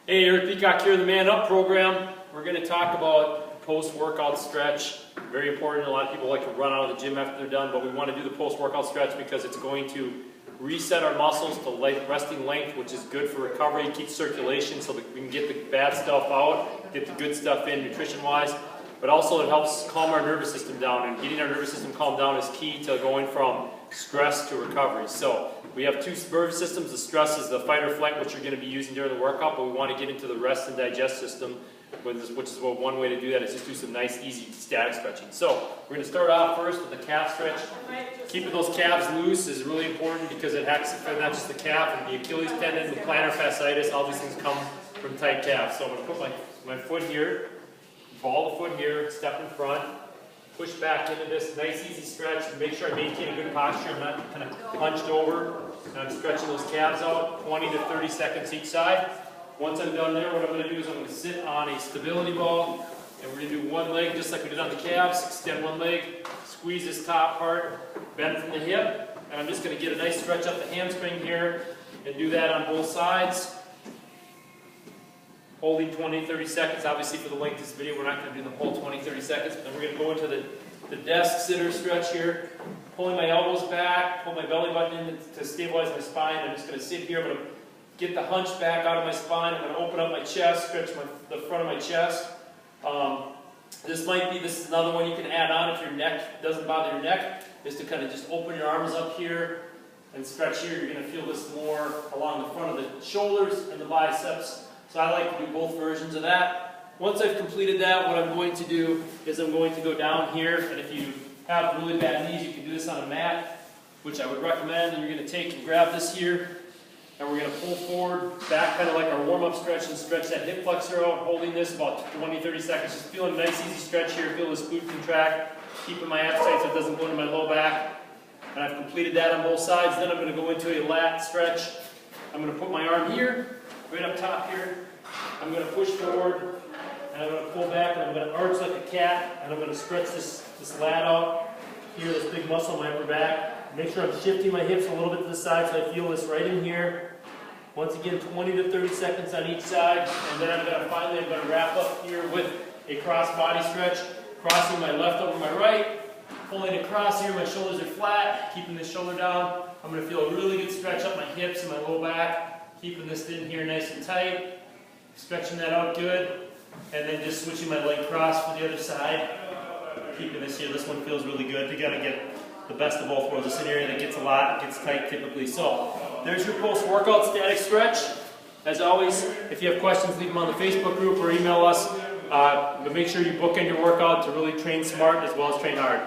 Hey, Eric Peacock here, the Man Up program. We're going to talk about post-workout stretch. Very important. A lot of people like to run out of the gym after they're done, but we want to do the post-workout stretch because it's going to reset our muscles to resting length, which is good for recovery, keeps circulation so that we can get the bad stuff out, get the good stuff in nutrition-wise, but also it helps calm our nervous system down, and getting our nervous system calmed down is key to going from stress to recovery. So we have two nervous systems. The stress is the fight or flight, which you're going to be using during the workout, but we want to get into the rest and digest system, which is one way to do that is just do some nice, easy static stretching. So we're going to start off first with the calf stretch. Keeping those calves loose is really important because it acts not just the calf, and the Achilles tendon, the plantar fasciitis, all these things come from tight calves. So I'm going to put my foot here, ball the foot here, step in front, push back into this nice easy stretch, and make sure I maintain a good posture. I'm not kind of hunched over, and I'm stretching those calves out 20 to 30 seconds each side. Once I'm done there, what I'm going to do is I'm going to sit on a stability ball, and we're going to do one leg just like we did on the calves. Extend one leg, squeeze this top part, bend from the hip, and I'm just going to get a nice stretch up the hamstring here, and do that on both sides. Holding 20-30 seconds. Obviously for the length of this video, we're not going to do the whole 20-30 seconds, but then we're going to go into the desk sitter stretch here. Pulling my elbows back, pull my belly button in to stabilize my spine. I'm just going to sit here. I'm going to get the hunch back out of my spine. I'm going to open up my chest, stretch the front of my chest. This is another one you can add on if your neck doesn't bother your neck, is to kind of just open your arms up here and stretch here. You're going to feel this more along the front of the shoulders and the biceps. So I like to do both versions of that. Once I've completed that, what I'm going to do is I'm going to go down here, and if you have really bad knees, you can do this on a mat, which I would recommend. And you're going to take and grab this here, and we're going to pull forward, back kind of like our warm-up stretch, and stretch that hip flexor out, holding this about 20-30 seconds. Just feeling a nice easy stretch here, feel this glute contract, keeping my abs tight so it doesn't go into my low back. And I've completed that on both sides. Then I'm going to go into a lat stretch. I'm going to put my arm here, right up top here. I'm going to push forward, and I'm going to pull back, and I'm going to arch like a cat, and I'm going to stretch this lat out here, this big muscle in my upper back. Make sure I'm shifting my hips a little bit to the side so I feel this right in here. Once again, 20 to 30 seconds on each side, and then I'm going to wrap up here with a cross body stretch, crossing my left over my right, pulling across here, my shoulders are flat, keeping the shoulder down. I'm going to feel a really good stretch up my hips and my low back, keeping this in here nice and tight, stretching that out good, and then just switching my leg cross for the other side, keeping this here. This one feels really good. You got to get the best of both worlds. It's an area that gets a lot, gets tight typically. So there's your post-workout static stretch. As always, if you have questions, leave them on the Facebook group or email us. But make sure you book in your workout to really train smart as well as train hard.